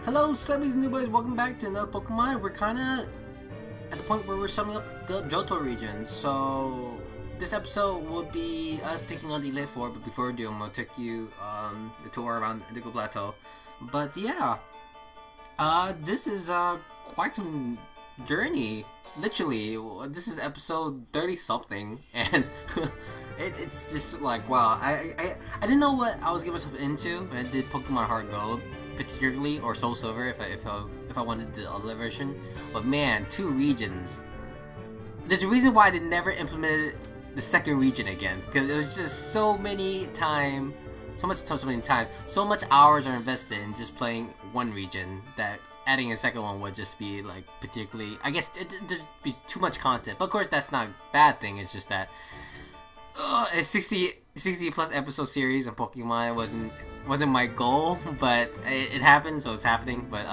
Hello, subbies and new boys, welcome back to another Pokemon. We're kinda at the point where we're summing up the Johto region, so this episode will be us taking on the Elite Four, but before we do, I'm gonna take you a tour around Indigo Plateau. But yeah, this is quite some journey, literally. This is episode 30 something, and it's just like, wow, I didn't know what I was getting myself into when I did Pokemon Heart Gold, particularly, or Soul Silver if I wanted the other version. But man, 2 regions. There's a reason why they never implemented the second region again, because it was just so many hours are invested in just playing one region that adding a second one would just be like particularly, I guess it'd be too much content. But of course that's not a bad thing, it's just that a 60 plus episode series on Pokemon wasn't my goal, but it happened, so it's happening. But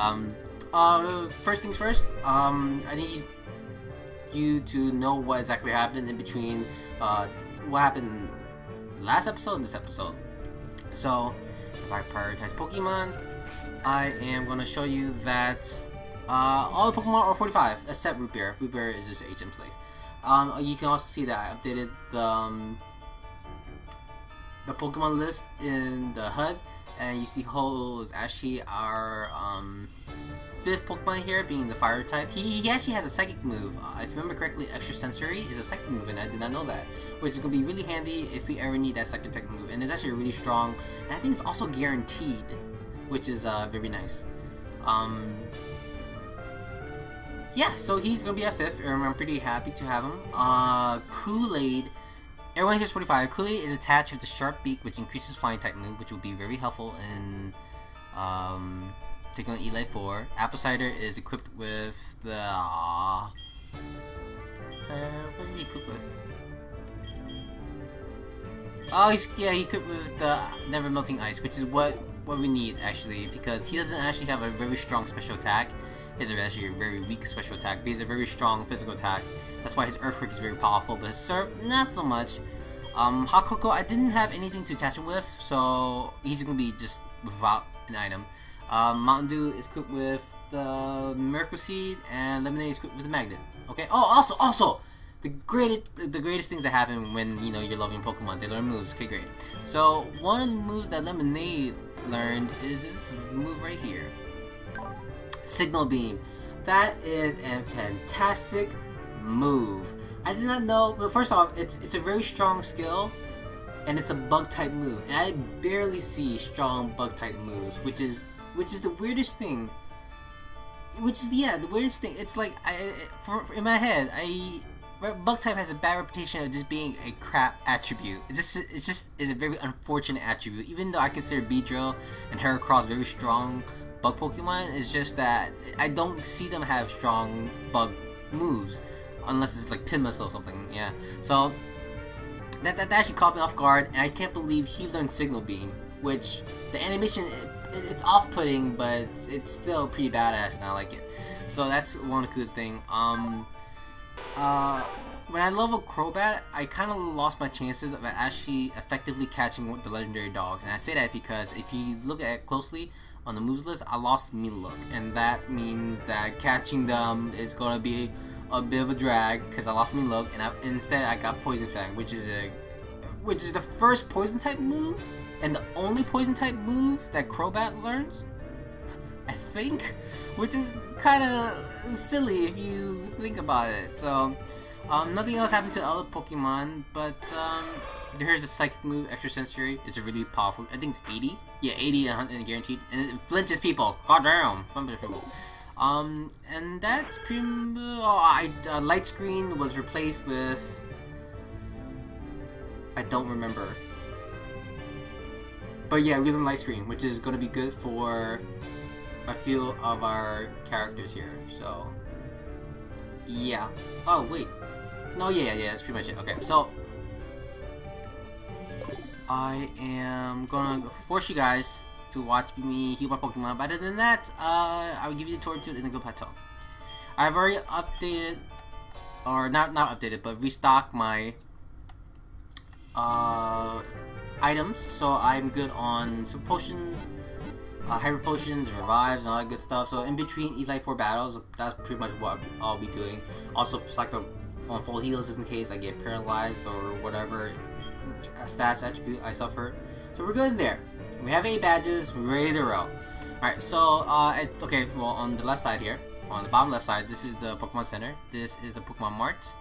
first things first, I need you to know what exactly happened in between what happened last episode and this episode. So if I prioritize Pokemon, I am going to show you that all the Pokemon are 45 except Root Beer. Root Beer is just an HM slave. You can also see that I updated the Pokemon list in the HUD, and you see Ho is actually our 5th Pokemon here, being the Fire type. He actually has a Psychic move. If you remember correctly, Extra Sensory is a Psychic move, and I did not know that, which is going to be really handy if we ever need that second Psychic move. And it's actually really strong, and I think it's also guaranteed, which is very nice. Yeah, so he's going to be at 5th, and I'm pretty happy to have him. Kool-Aid. Everyone here's 45. Kool-Aid is attached with the Sharp Beak, which increases Flying type move, which will be very helpful in taking on Elite Four. Apple Cider is equipped with the what is he equipped with? Oh, he's equipped with the Never Melting Ice, which is what we need actually, because he doesn't actually have a very strong special attack. He has actually a very weak special attack, but he has a very strong physical attack. That's why his Earthquake is very powerful, but his Surf, not so much. Hot Cocoa, I didn't have anything to attach him with, so he's gonna be just without an item. Mountain Dew is equipped with the Miracle Seed, and Lemonade is equipped with the Magnet. Okay. Oh, also, the greatest things that happen when you're loving Pokemon, they learn moves. Okay, great. So one of the moves that Lemonade learned is this move right here, Signal Beam. That is a fantastic move. I did not know, but first off, it's a very strong skill, and it's a bug type move, and I barely see strong bug type moves, which is the weirdest thing. The weirdest thing. It's like in my head, bug type has a bad reputation of just being a crap attribute. It's just a very unfortunate attribute. Even though I consider Beedrill and Heracross very strong bug Pokemon, it's just that I don't see them have strong bug moves unless it's like Pin Missile or something. Yeah. So that actually caught me off guard, and I can't believe he learned Signal Beam, which the animation it's off-putting, but it's still pretty badass, and I like it. So that's one good thing. When I leveled Crobat, I kind of lost my chances of actually effectively catching the legendary dogs, and I say that because if you look at it closely on the moves list, I lost Melook, and that means that catching them is gonna be a bit of a drag because I lost Melook, and instead I got Poison Fang, which is the first Poison type move and the only Poison type move that Crobat learns, I think, which is kind of silly if you think about it. So nothing else happened to the other Pokemon, but here's the Psychic move, Extra Sensory. It's a really powerful, I think it's 80. Yeah, 80 and guaranteed, and it flinches people. God damn, flinches people. And that's pretty Light Screen was replaced with, I don't remember. But yeah, we learned Light Screen, which is going to be good for a few of our characters here. So yeah. Oh wait. No, yeah, that's pretty much it. Okay, so I am gonna force you guys to watch me heal my Pokemon. But other than that, I will give you the tour to the Indigo Plateau. I've already updated, or not updated, but restocked my items, so I'm good on super potions, hyper potions and revives and all that good stuff. So in between Elite 4 battles, that's pretty much what I'll be doing. Also select on full heals just in case I get paralyzed or whatever stats attribute I suffer. So we're good there. We have 8 badges, we're ready to roll. Alright, so okay, well on the left side here, on the bottom left side, this is the Pokemon Center. This is the Pokemon Mart.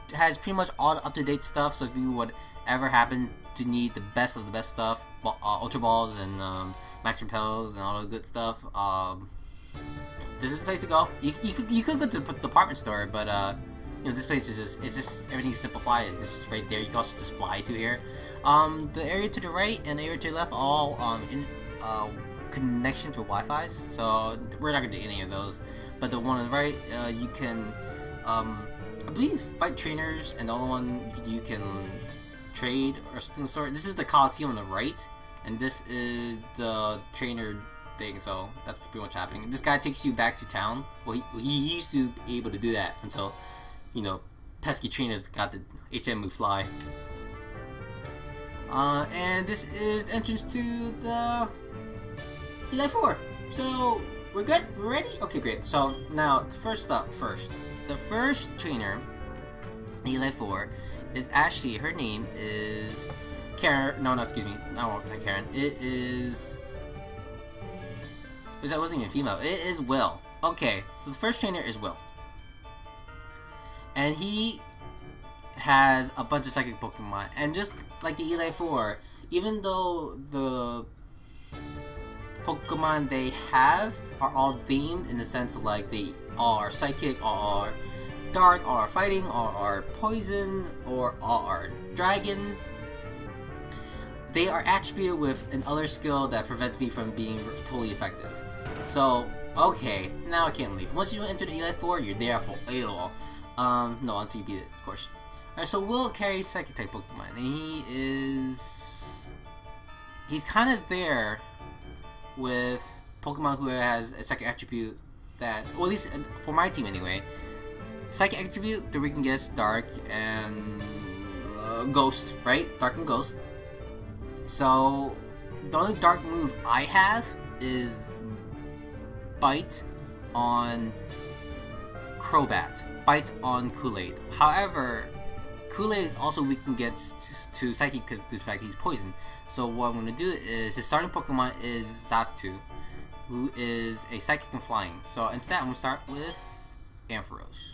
It has pretty much all the up-to-date stuff, so if you would ever happen to need the best of the best stuff, Ultra Balls and Max Repels and all the good stuff, this is the place to go. You could go to the department store, but you know, this place is just everything's simplified. It's just right there. You can also just fly to here. The area to the right and the area to the left all in connection to Wi-Fi's, so we're not gonna do any of those. But the one on the right, you can I believe fight trainers, and the other one you can trade or something of the sort. This is the Coliseum on the right, and this is the trainer thing, so that's pretty much happening. This guy takes you back to town. Well, he used to be able to do that until, you know, pesky trainers got the HM move fly. And this is the entrance to the Elite 4. So we're good? We're ready? Okay, great. So now, first, the first trainer, Elite 4, is actually, her name is Karen. No, excuse me. No, not Karen. It is. That wasn't even female. It is Will. Okay, so the first trainer is Will. And he has a bunch of psychic Pokemon. And just like the Elite 4, even though the Pokemon they have are all themed in the sense of like they all are psychic, all are dark, all are fighting, all are poison, or all are dragon, they are attributed with an other skill that prevents me from being totally effective. So, okay, now I can't leave. Once you enter the Elite 4, you're there for it all. No, until you beat it, of course. Alright, so Will carries Psychic type Pokemon, and he's kind of there with Pokemon who has a Psychic attribute that, well, at least for my team anyway, Psychic attribute that we can guess Dark and Ghost, right? Dark and Ghost. So the only Dark move I have is Bite on Crobat, Bite on Kool-Aid. However, Kool-Aid is also weak against to Psychic because of the fact he's poison. So what I'm going to do is, his starting Pokemon is Xatu, who is a Psychic and Flying. So instead I'm going to start with Ampharos.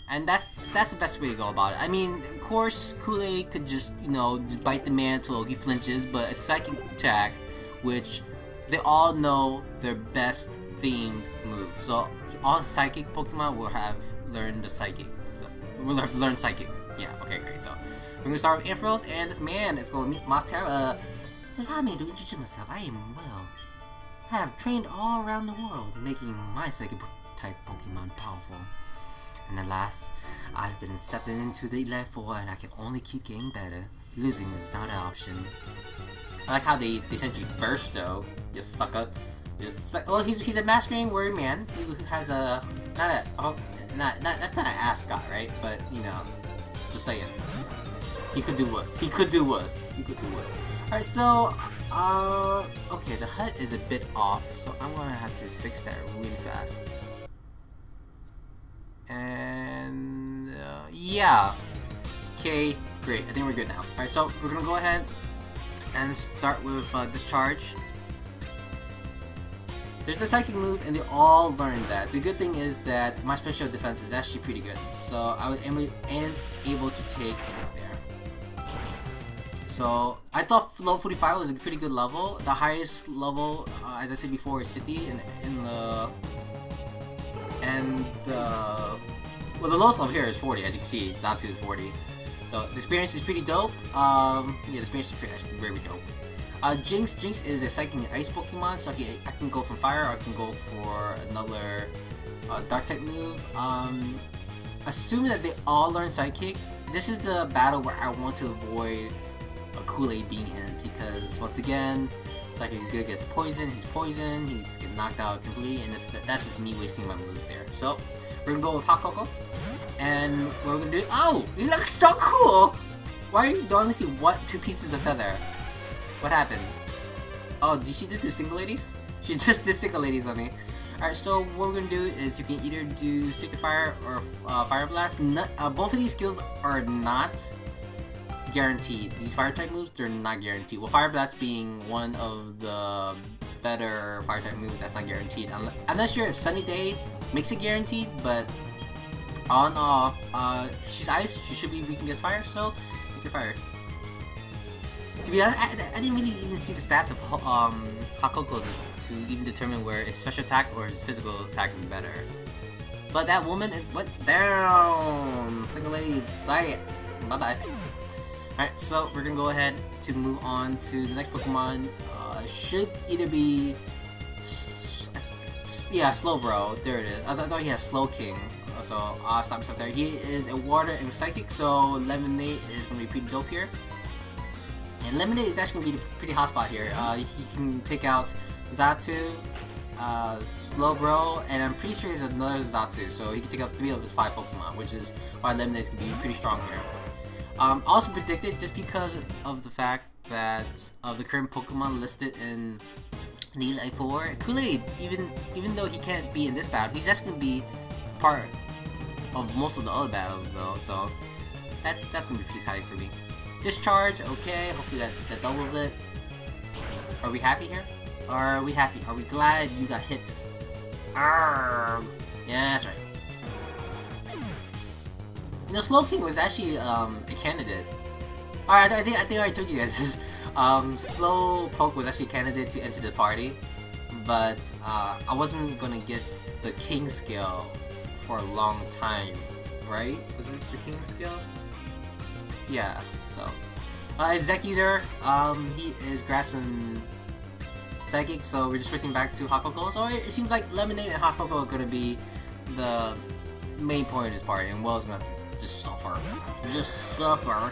And that's the best way to go about it. I mean, of course, Kool-Aid could just, you know, just bite the man until he flinches, but a Psychic attack, which they all know their best themed move. So all Psychic Pokemon will have learned the Psychic. So we'll have learned Psychic. Yeah, okay, great. So we're gonna start with Ampharos, and this man is gonna meet Matera. Allow me to introduce myself. I am Will. I have trained all around the world, making my Psychic type Pokemon powerful. And alas, I've been accepted into the Elite 4, and I can only keep getting better. Losing is not an option. I like how they sent you first, though. You sucker. Well, he's a masquerading word man who has a that's not an ascot, right? But you know, just saying, he could do worse. He could do worse. He could do worse. All right, so okay, the HUD is a bit off, so I'm gonna have to fix that really fast. And yeah, okay, great. I think we're good now. All right, so we're gonna go ahead and start with Discharge. There's a Psychic move, and they all learned that. The good thing is that my special defense is actually pretty good, so I am able to take a hit there. So I thought level 45 was a pretty good level. The highest level, as I said before, is 50, well, the lowest level here is 40, as you can see. Xatu is 40. So the experience is pretty dope. Yeah, the experience is very dope. Jinx is a Psychic and Ice Pokemon, so I can go from Fire, or I can go for another Dark type move. Assuming that they all learn Psychic, this is the battle where I want to avoid a Kool-Aid being in, because once again, Psychic good gets poison, he's poison, he gets knocked out completely, and that's just me wasting my moves there. So we're gonna go with Hot Cocoa, and what we're gonna do? Oh, he looks so cool! Why do I only see two pieces of feather? What happened? Oh, did she just do single ladies? She just did single ladies on me. Alright, so what we're gonna do is you can either do Sacred Fire or Fire Blast. Both of these skills are not guaranteed. These fire type moves, they're not guaranteed. Well, Fire Blast being one of the better fire type moves that's not guaranteed. I'm not sure if Sunny Day makes it guaranteed, but on she's ice, she should be weak against fire, so Sacred Fire. To be honest, I didn't really even see the stats of Hakoko to even determine where his special attack or his physical attack is better. But that woman went down! Single lady, diet! Bye bye. Alright, so we're gonna go ahead to move on to the next Pokemon. Should either be... yeah, Slowbro. There it is. I thought he has Slow King. So I'll stop myself there. He is a Water and Psychic, so Lemonade is gonna be pretty dope here. And Lemonade is actually going to be a pretty hot spot here. He can take out Xatu, Slowbro, and I'm pretty sure there's another Xatu, so he can take out 3 of his 5 Pokemon, which is why Lemonade is going to be pretty strong here. Also predicted, just because of the fact that of the current Pokemon listed in Elite 4, Kool-Aid, even though he can't be in this battle, he's actually going to be part of most of the other battles though, so that's going to be pretty exciting for me. Discharge, okay, hopefully that doubles it. Are we happy here? Are we happy? Are we glad you got hit? Arrgh. Yeah, that's right. You know, Slow King was actually a candidate. Alright, I think I already told you guys this. Slow Poke was actually a candidate to enter the party, but I wasn't gonna get the King skill for a long time, right? Was it the King skill? Yeah, so. Executor, he is Grass and Psychic, so we're just switching back to Hakoko. So it seems like Lemonade and Hakoko are gonna be the main point of this party, and Will's gonna have to just suffer. Just suffer.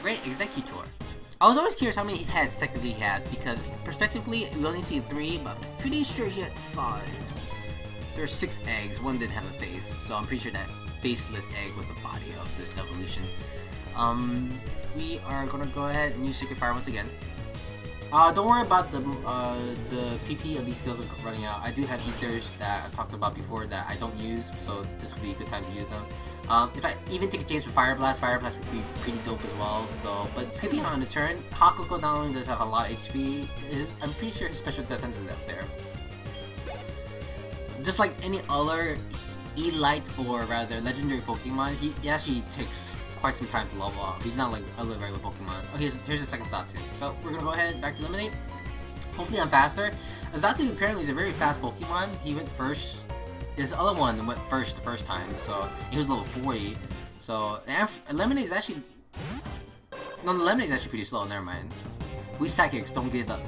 Great Executor. I was always curious how many heads technically he has, because prospectively we only see 3, but I'm pretty sure he had 5. There's 6 eggs, one didn't have a face, so I'm pretty sure that faceless egg was the body of this evolution. We are gonna go ahead and use Sacred Fire once again. Don't worry about the PP of these skills running out. I do have ethers that I talked about before that I don't use, so this would be a good time to use them. If I even take a chance for Fire Blast would be pretty dope as well. So, but skipping on the turn, Hakoko not only does have a lot of HP, I'm pretty sure his special defense is up there. Just like any other Elite or rather legendary Pokemon, he actually takes quite some time to level up. He's not like other regular Pokemon. Okay, here's the second Xatu. So we're gonna go ahead back to Lemonade. Hopefully I'm faster. Xatu apparently is a very fast Pokemon. He went first. This other one went first the first time, so he was level 40. So Lemonade is actually the Lemonade is actually pretty slow. Never mind. We Psychics don't give up,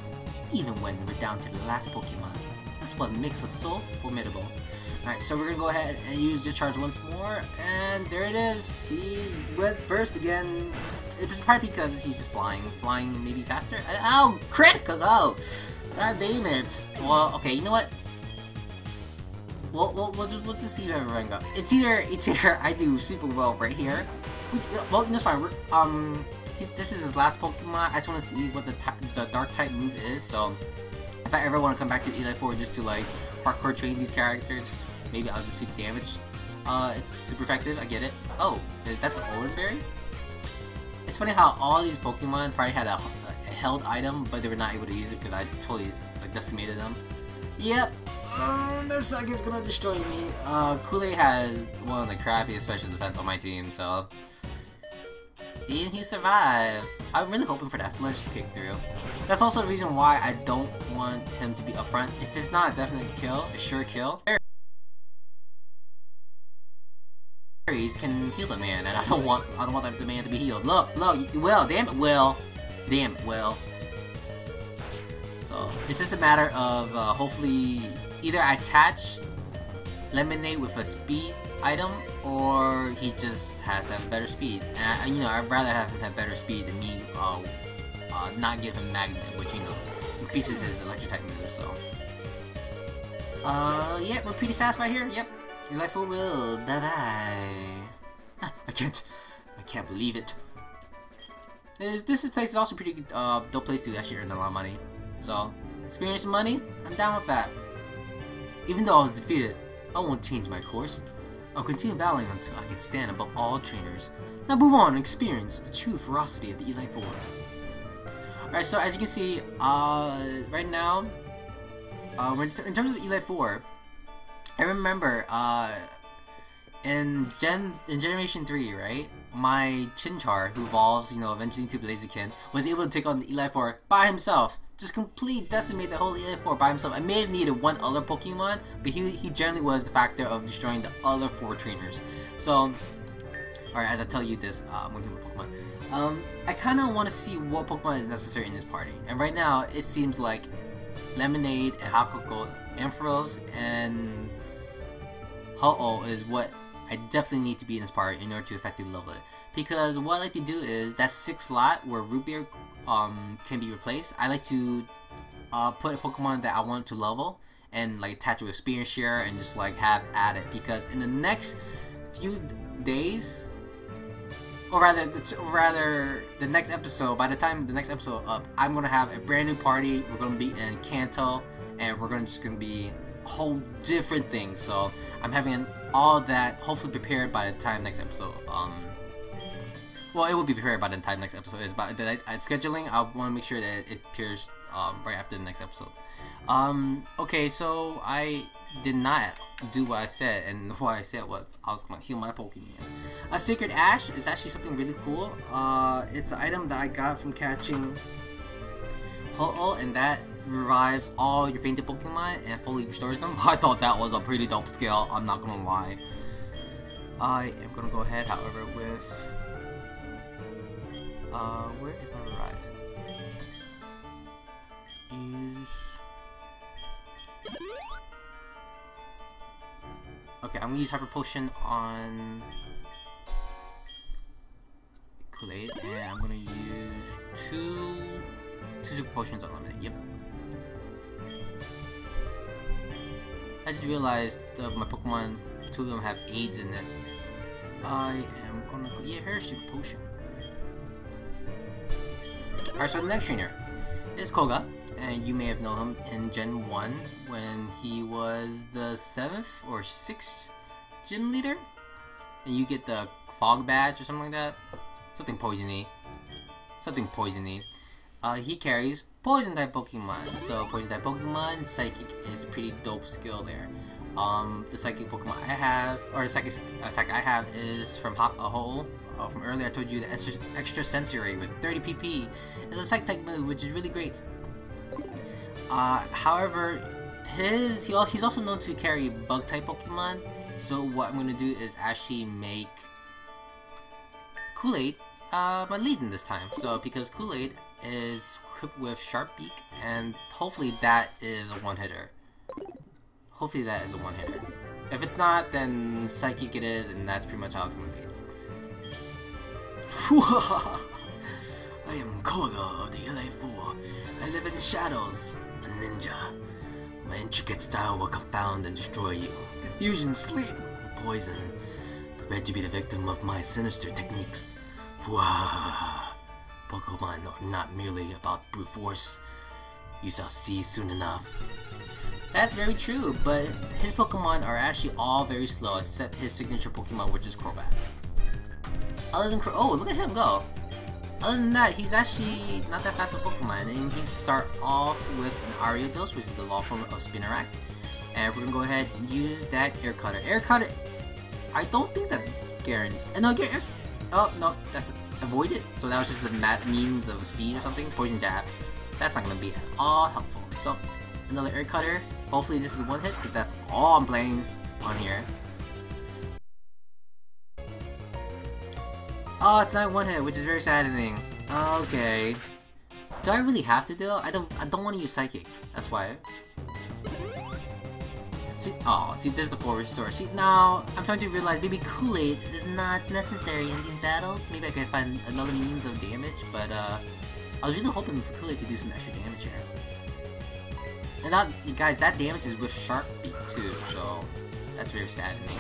even when we're down to the last Pokemon. That's what makes us so formidable. Alright, so we're gonna go ahead and use Discharge once more, and there it is. He went first again. It was probably because he's flying maybe faster. Oh, critical! Oh, god damn it! Well, okay, you know what? We'll just see who everyone got. It's either I do super well right here. Well, that's fine. This is his last Pokemon. I just want to see what the Dark type move is. So if I ever want to come back to Elite 4 just to like hardcore train these characters, maybe I'll just seek damage. It's super effective. I get it. Oh, is that the Owenberry? It's funny how all these Pokemon probably had a held item, but they were not able to use it because I totally like decimated them. Yep. This suck is gonna destroy me. Kool-Aid has one of the crappiest special defense on my team, so. And he survived. I'm really hoping for that flinch to kick through. That's also the reason why I don't want him to be upfront. If it's not a definite kill, a sure kill, berries can heal the man, and I don't want the man to be healed. Look, Will, damn it, Will. So it's just a matter of hopefully either I attach Lemonade with a speed item, or he just has to have better speed. And you know, I'd rather have him have better speed than me not give him Magnet, which, you know, increases his electric type move. So yeah, we're pretty satisfied here. Yep, your life for Will. Bye bye. I can't believe it. This place is also pretty good, dope place to actually earn a lot of money. So, experience and money, I'm down with that. Even though I was defeated, I won't change my course. I'll continue battling until I can stand above all trainers. Now move on and experience the true ferocity of the Elite Four. Alright, so as you can see, right now, in terms of Elite Four, I remember, in Generation 3, right? My Chinchar, who evolves, eventually into Blaziken, was able to take on the Elite Four by himself. Just completely decimate the whole Elite Four by himself. I may have needed one other Pokemon, but he generally was the factor of destroying the other 4 trainers. So, alright, as I tell you this, I'm gonna give a Pokemon. I kinda wanna see what Pokemon is necessary in this party. And right now, it seems like Lemonade and Hakoko, Ampharos, and Ho-Oh is what I definitely need to be in this party in order to effectively level it. Because what I like to do is that 6th slot where Root Beer can be replaced, I like to put a Pokemon that I want to level and like attach it with Experience Share and just like have at it. Because in the next few days, or rather the next episode, by the time the next episode up, I'm gonna have a brand new party. We're gonna be in Kanto, and we're just gonna be a whole different thing. So I'm having all that hopefully prepared by the time next episode. Well, it will be prepared by the time next episode is. But scheduling, I want to make sure that it appears right after the next episode. Okay, so I did not do what I said, and what I said was I was gonna heal my Pokemons. A Sacred Ash is actually something really cool. It's an item that I got from catching Ho-Oh, and that revives all your fainted Pokemon and fully restores them. I thought that was a pretty dope skill, I'm not gonna lie. I am gonna go ahead, however, with where is my revive? Okay, I'm gonna use Hyper Potion on Kool-Aid, and I'm gonna use two Super Potions on Lemonade. Yep. I just realized my Pokemon, 2 of them have AIDS in it. I am gonna go. Yeah, here's Super Potion. Alright, so the next trainer is Koga, and you may have known him in Gen 1 when he was the 7th or 6th gym leader, and you get the Fog Badge or something like that. Something poisony. He carries Poison type Pokemon, so Poison type Pokemon, Psychic is a pretty dope skill there. The Psychic Pokemon I have, or the Psychic attack I have is from Ho-Oh. From earlier I told you the extra sensory with 30 PP is a Psychic type move, which is really great. However, he's also known to carry Bug type Pokemon, so what I'm gonna do is actually make Kool-Aid my lead in this time. So because Kool-Aid is equipped with Sharp Beak, and hopefully that is a one-hitter. If it's not, then Psychic it is, and that's pretty much how it's gonna be. I am Koga of the Elite Four. I live in the shadows, a ninja. My intricate style will confound and destroy you. Confusion, sleep, poison. Prepare to be the victim of my sinister techniques. Pokemon are not merely about brute force. You shall see soon enough. That's very true, but his Pokemon are actually all very slow except his signature Pokemon, which is Crobat. Other than oh, look at him go! Other than that, he's actually not that fast of a Pokemon, and he start off with an Ariados, which is the law form of Spinarak. And we're gonna go ahead and use that Air Cutter. Air Cutter, I don't think that's Garen. No, Garen. Oh no, that's avoid it. So that was just a means of speed or something. Poison Jab. That's not gonna be at all helpful. So another Air Cutter. Hopefully this is one hit, because that's all I'm playing on here. Oh, it's not one hit, which is very saddening. Okay. Do I really have to do it? I don't want to use Psychic. That's why. See, there's the full restore. See, now I'm starting to realize maybe Kool-Aid is not necessary in these battles. Maybe I could find another means of damage, but I was really hoping for Kool-Aid to do some extra damage here. And that, guys, that damage is with Sharp Beak too, so that's very saddening.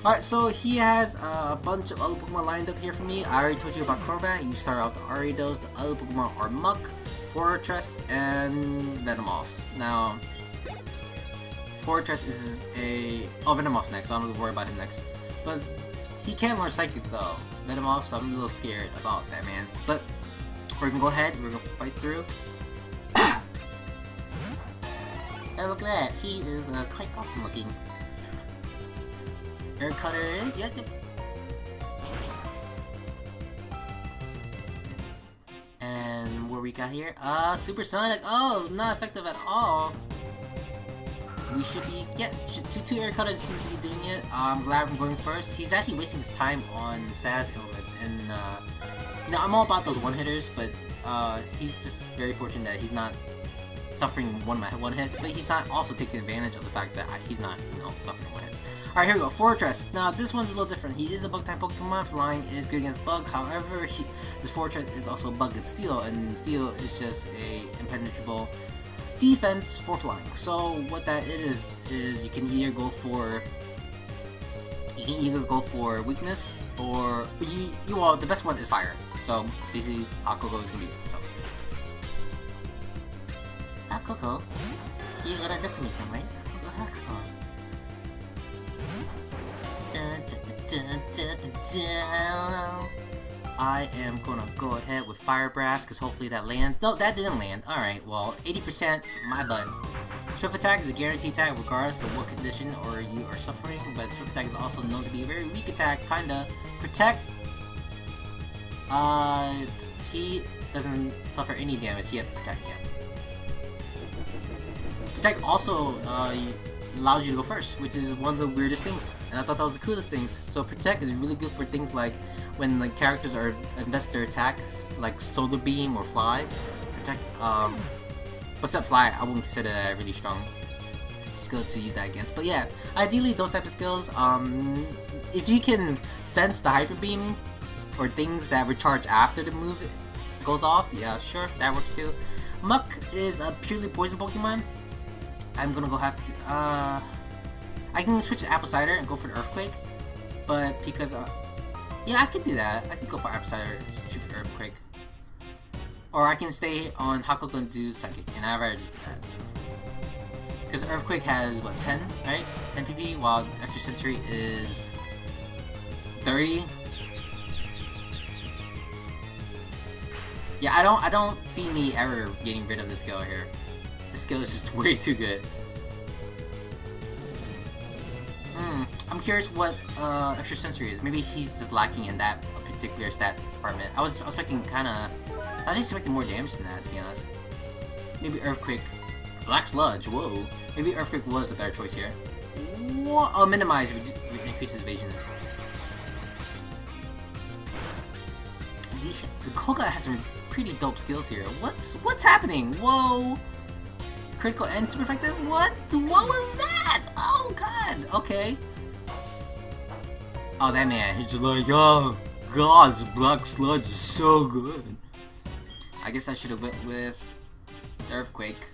Alright, so he has a bunch of other Pokemon lined up here for me. I already told you about Crobat. You start out the Ariados. The other Pokemon are Muck, Fortress, and Venomoth. Now, Fortress is a... Oh, Venomoth's next, so I'm gonna worry about him next. But he can learn Psychic though, Venomoth, so I'm a little scared about that, man. But we're gonna go ahead, we're gonna fight through. Oh, look at that. He is quite awesome looking. Air Cutters, yep. And what we got here? Supersonic. Oh, not effective at all. We should be, yeah, two Air Cutters seems to be doing it. I'm glad I'm going first. He's actually wasting his time on status ailments, and you know, I'm all about those one-hitters, but he's just very fortunate that he's not suffering one hits, but he's not also taking advantage of the fact that he's not, you know, suffering one hits. Alright, here we go, Fortress. Now, this one's a little different. He is a bug-type Pokemon. Flying is good against Bug, however, this Fortress is also Bug against Steel, and Steel is just a impenetrable defense for flying. So what that is you can either go for weakness, or well, the best one is fire. So basically, Koga is gonna be so. Koga, you gotta decimate him, right? Koga. I am gonna go ahead with Fire Blast, because hopefully that lands. No, that didn't land. Alright, well, 80%, my butt. Swift Attack is a guaranteed attack regardless of what condition or you are suffering, but Swift Attack is also known to be a very weak attack, kinda. Protect, he doesn't suffer any damage, he has Protect yet. Protect also allows you to go first, which is one of the weirdest things, and I thought that was the coolest things. So Protect is really good for things like when the characters are invest their attacks, like Solar Beam or Fly. Protect, except Fly, I wouldn't consider that a really strong skill to use that against. But yeah, ideally those type of skills, if you can sense the Hyper Beam or things that recharge after the move goes off, yeah, sure, that works too. Muck is a purely poison Pokemon. I'm gonna go have to, I can switch to Apple Cider and go for the Earthquake, but because, yeah, I can do that. I can go for Apple Cider and shoot for Earthquake. Or I can stay on Hakoku and do Psychic, and I'd rather just do that. Because Earthquake has, what, 10, right? 10 PP, while Extra Sensory is 30. Yeah, I don't see me ever getting rid of this skill here. This skill is just way too good. I'm curious what Extra Sensory is. Maybe he's just lacking in that particular stat department. I was expecting more damage than that, to be honest. Maybe Earthquake, Black Sludge. Whoa. Maybe Earthquake was the better choice here. What? Oh, minimize increases evasiveness. The Koga has some pretty dope skills here. What's happening? Whoa. Critical and super effective? What was that? Oh god, okay. Oh, that man, he's just like, oh god, this Black Sludge is so good. I guess I should have went with Earthquake.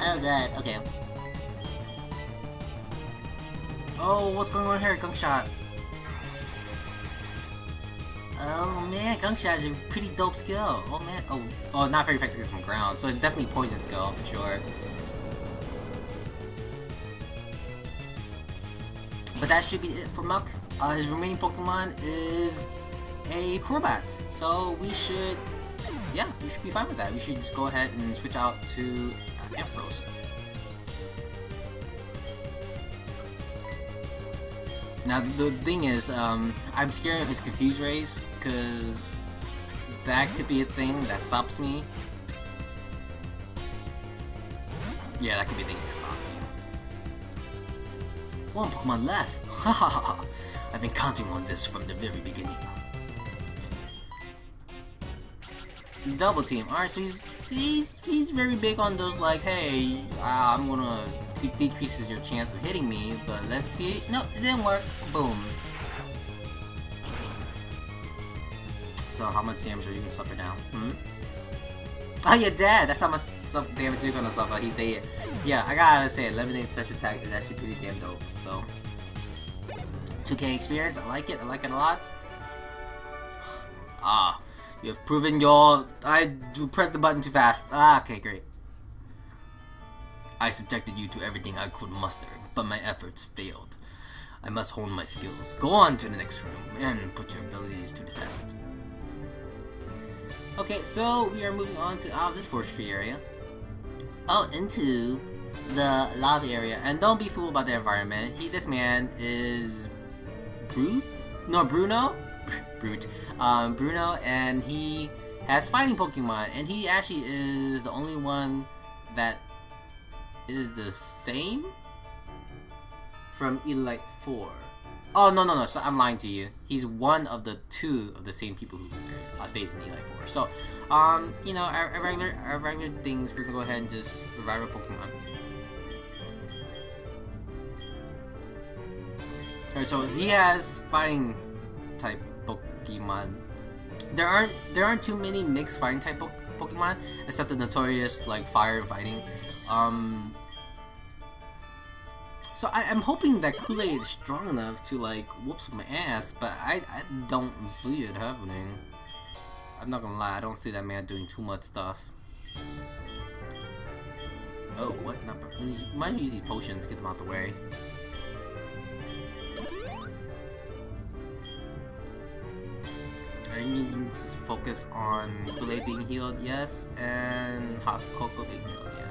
Oh god, okay. Oh, what's going on here? Gunk Shot. Oh man, Gunk Shot is a pretty dope skill. Oh man, oh, not very effective against some ground, so it's definitely poison skill for sure. But that should be it for Muck. His remaining Pokemon is a Crobat, so we should be fine with that. We should just go ahead and switch out to Ampharos. Now the thing is, I'm scared of his Confuse Rays, because that could be a thing that stops me. Yeah, that could be a thing that stops me. One Pokemon left! Hahaha! I've been counting on this from the very beginning. Double team. Alright, so he's very big on those, like, hey, I'm gonna decreases your chance of hitting me, but let's see. No, it didn't work. Boom. So how much damage are you gonna suffer now? Oh, you're dead! That's how much damage you're gonna suffer. He's dead. Yeah, I gotta say, Lemonade special attack is actually pretty damn dope. So 2K experience, I like it a lot. Ah, you have proven your... I pressed the button too fast. Ah, okay, great. I subjected you to everything I could muster, but my efforts failed. I must hone my skills. Go on to the next room and put your abilities to the test. Okay, so we are moving on to out of this forestry area. Out into the lava area. And don't be fooled by the environment. This man is... Bruno? Brute. Bruno, and he has fighting Pokemon, and he actually is the only one that is the same from Elite 4. Oh, no, so I'm lying to you. He's one of the 2 of the same people who stayed in Elite 4. So, you know, our regular things, we're gonna go ahead and just revive our Pokemon. Alright, so he has fighting type Pokemon. There aren't too many mixed fighting type Pokemon, except the notorious like fire and fighting. So I'm hoping that Kool-Aid is strong enough to like whoops my ass, but I don't see it happening. I'm not gonna lie, I don't see that man doing too much stuff. Oh, what? Not, might use these potions, get them out the way. I need to just focus on Kool-Aid being healed, yes, and Hot Cocoa being healed, yeah.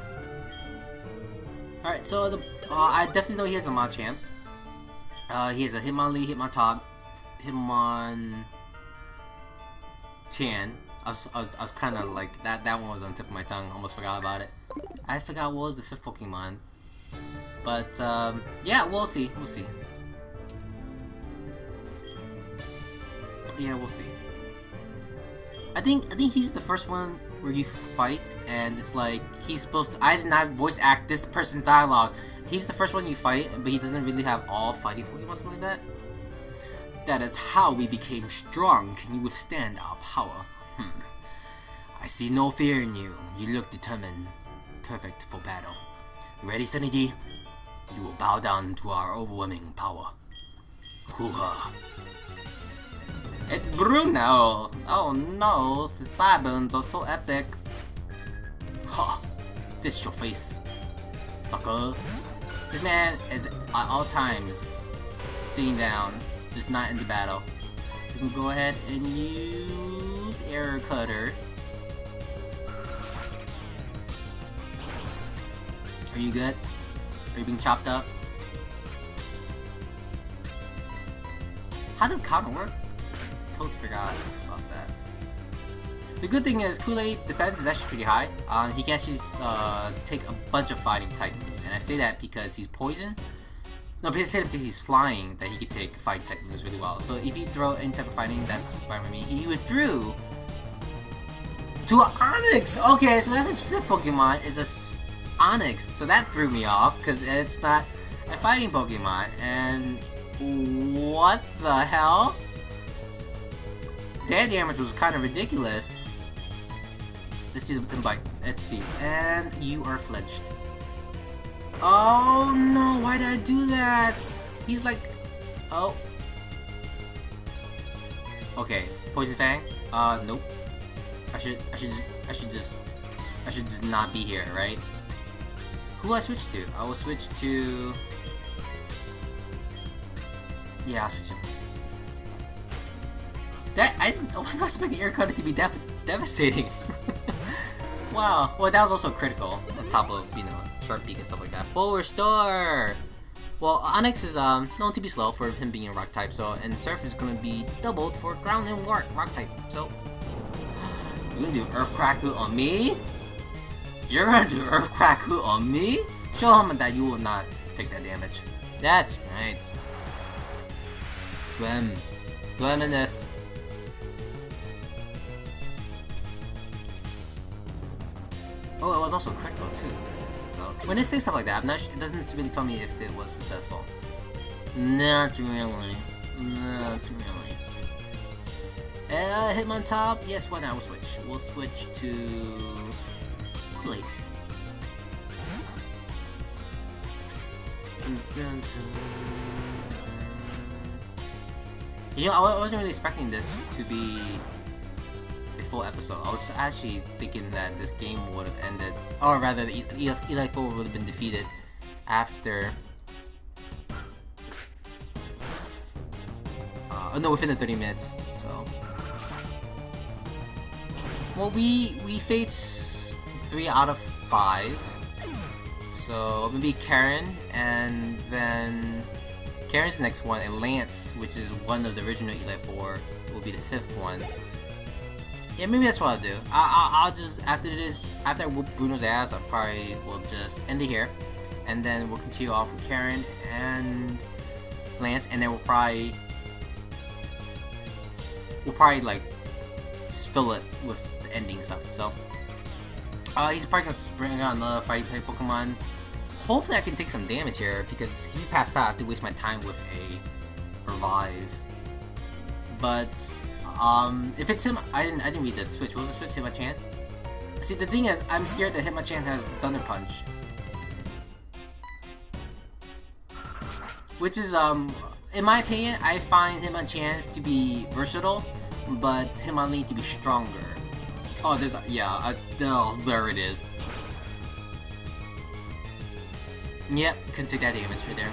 Alright, so I definitely know he has a Machamp. He has a Hitmonlee, Hitmontop, Hitmonchan. I was kind of like that one was on the tip of my tongue. Almost forgot about it. I forgot what was the 5th Pokemon. But yeah, we'll see. Yeah, we'll see. I think he's the first one where you fight and it's like he's supposed to. I did not voice act this person's dialogue. He's the first one you fight, but he doesn't really have all fighting Pokemon, something like that. That is how we became strong. Can you withstand our power? I see no fear in you. You look determined. Perfect for battle. Ready, Sunny D? You will bow down to our overwhelming power. Hoo-ha. It's Bruno! Oh no, the sideburns are so epic. Ha! Fist your face, sucker. This man is at all times sitting down, just not into battle. You can go ahead and use Air Cutter. Are you good? Are you being chopped up? How does counter work? Totally forgot about that. The good thing is Kool-Aid defense is actually pretty high. He can actually take a bunch of fighting type moves, and I say that because he's poison. No, but I say that because he's flying, that he can take fighting type moves really well. So if you throw any type of fighting, that's fine with me. He withdrew to an Onix. Okay, so that's his 5th Pokemon is a Onix. So that threw me off because it's not a fighting Pokemon. And what the hell? That damage was kind of ridiculous. Let's use a Within Bite. Let's see. And you are flinched. Oh no, why did I do that? He's like... Oh. Okay. Poison Fang? Nope. I should just not be here, right? Who do I switch to? I will switch to... Yeah, I'll switch him. I was not expecting Air Cutter to be that devastating. Wow. Well, that was also critical on top of, you know, Sharp Beak and stuff like that. Full restore. Well, Onix is known to be slow for him being a rock type, so and Surf is gonna be doubled for ground and rock type. So you're gonna do Earth Crackle on me? You're gonna do Earth Crackle on me? Show him that you will not take that damage. That's right. Swim in this. Oh, it was also critical too. So when it says stuff like that, I'm not. It doesn't really tell me if it was successful. Not really. Not really. Hitmontop. Yes, why not? We'll switch. We'll switch to Kool-Aid. You know, I wasn't really expecting this to be a full episode. I was actually thinking that this game would have ended, or rather, Eli 4 would have been defeated after. No, within the 30 minutes. So, well, we faced 3 out of 5. So maybe Karen, and then Karen's the next one, and Lance, which is one of the original Eli 4, will be the 5th one. Yeah, maybe that's what I'll do. I'll just, after I whoop Bruno's ass, I probably will just end it here, and then we'll continue off with Karen and Lance, and then we'll probably like just fill it with the ending stuff. So he's probably gonna bring out another fighting type Pokemon. Hopefully I can take some damage here, because if he passes out, I have to waste my time with a revive. But if it's him, I didn't read the switch. What was the switch? Hitmonchan? See, the thing is, I'm scared that Hitmonchan has Thunder Punch, which is in my opinion, I find Hitmonchan to be versatile, but Hitmonlee to be stronger. Oh, there's oh, there it is. Yep, couldn't take that damage right there.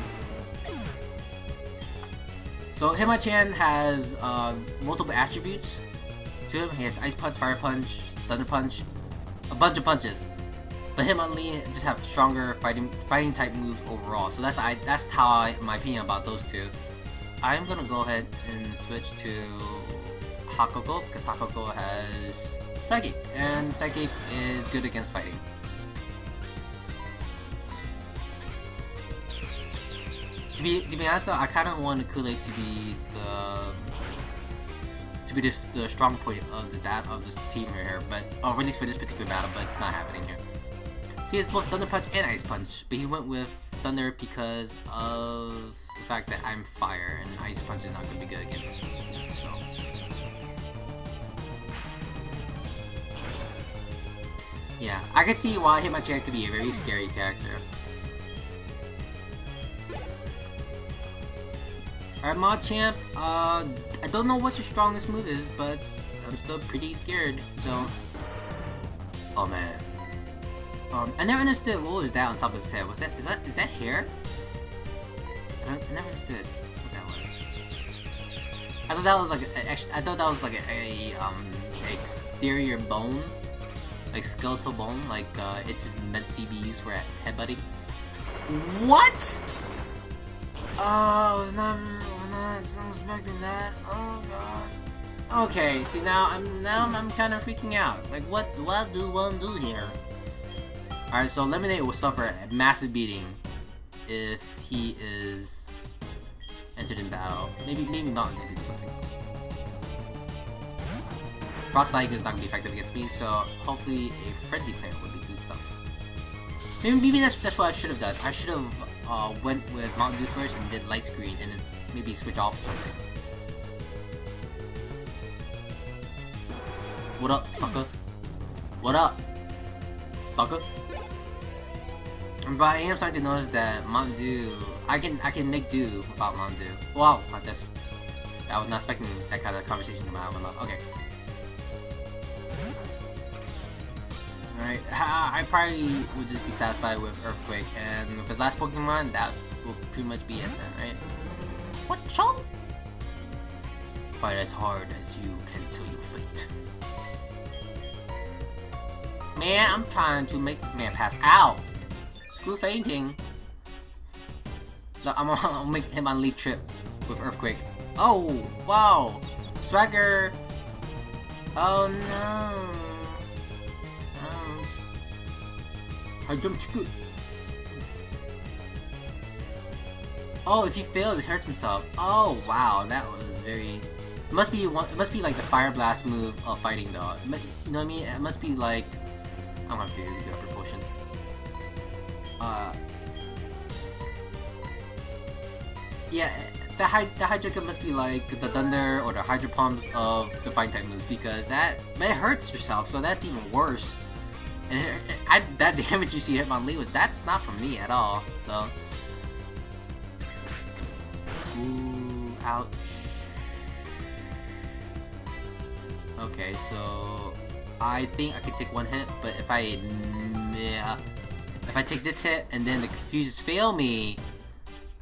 So Hitmonchan has multiple attributes to him. He has Ice Punch, Fire Punch, Thunder Punch, a bunch of punches. But Hitmonlee just have stronger fighting type moves overall. So that's how my opinion about those two. I'm gonna go ahead and switch to Hakoko, because Hakoko has Psychic, and Psychic is good against fighting. To be honest though, I kind of want Kool-Aid to be the strong point of this team right here, but or at least for this particular battle, but it's not happening here. So he has both Thunder Punch and Ice Punch, but he went with Thunder because of the fact that I'm Fire, and Ice Punch is not going to be good against me, so. Yeah, I can see why Hitmonchan could be a very scary character. Alright, Machamp, I don't know what your strongest move is, but I'm still pretty scared, so. Oh man. I never understood what was that on top of his head. Is that hair? I never understood what that was. I thought that was like a exterior bone, like skeletal bone, like it's just meant to be used for headbutting. What? Oh, I was not expecting that. Oh god. Okay, see now I'm kind of freaking out. Like what do one do here? Alright, so Lemonade will suffer a massive beating if he is entered in battle. Maybe not to do something. Frost Lightning is not gonna be effective against me, so hopefully a Frenzy Plant would be doing stuff. Maybe that's what I should have done. I should have went with Mountain Dew first and did Light Screen and then maybe switch off or something. What up, sucker? What up, sucker? But I am starting to notice that Mountain Dew, I can make do without Mountain Dew. Wow, I was not expecting that kind of conversation to come out of my mouth. Okay. Alright, I probably would just be satisfied with Earthquake, and with his last Pokemon, that will pretty much be it then, right? What, so? Fight as hard as you can till you faint. Man, I'm trying to make this man pass out. Screw fainting. Look, I'm gonna make him on lead trip with Earthquake. Oh, wow. Swagger. Oh no. I jumped too good. Oh, if he fails, he hurts himself. Oh wow, that was very. It must be like the Fire Blast move of fighting though. You know what I mean? It must be like. I don't have to do Upper Potion. Yeah, the Hydra must be like the Thunder or the Hydro Pumps of the fighting type moves, because it hurts yourself, so that's even worse. And that damage you see Hitmonlee with, that's not from me at all. So, ooh, ouch. Okay, so I think I could take one hit, but if I take this hit and then the confuses fail me,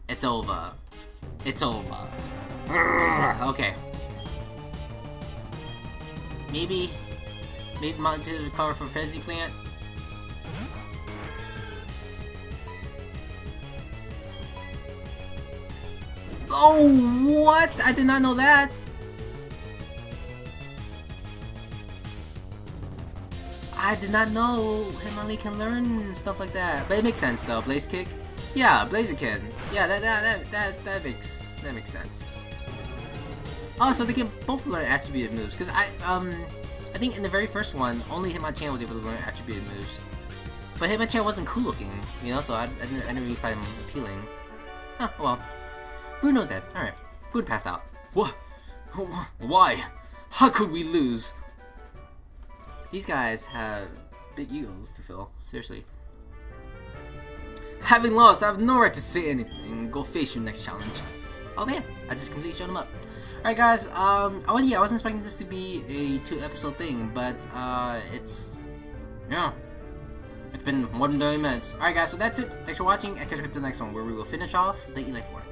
it's over. It's over. Okay. Maybe Mountain to recover from Frenzy Plant. Oh, what? I did not know that. I did not know Hitmonlee can learn stuff like that. But it makes sense though. Blaze Kick. Yeah, Blaziken. Yeah, that makes sense. Oh, so they can both learn attributed moves. Because I think in the very first one, only Hitmonchan was able to learn attributed moves. But Hitmonchan wasn't cool looking, you know, so I didn't really find him appealing. Huh, well. Bruno's dead. Alright. Boone passed out. What? Why? How could we lose? These guys have big egos to fill. Seriously. Having lost, I have no right to say anything. Go face your next challenge. Oh man, I just completely showed him up. Alright guys, I wasn't expecting this to be a 2-episode thing, but it's been more than 30 minutes. Alright guys, so that's it. Thanks for watching, and catch up to the next one where we will finish off the Elite Four.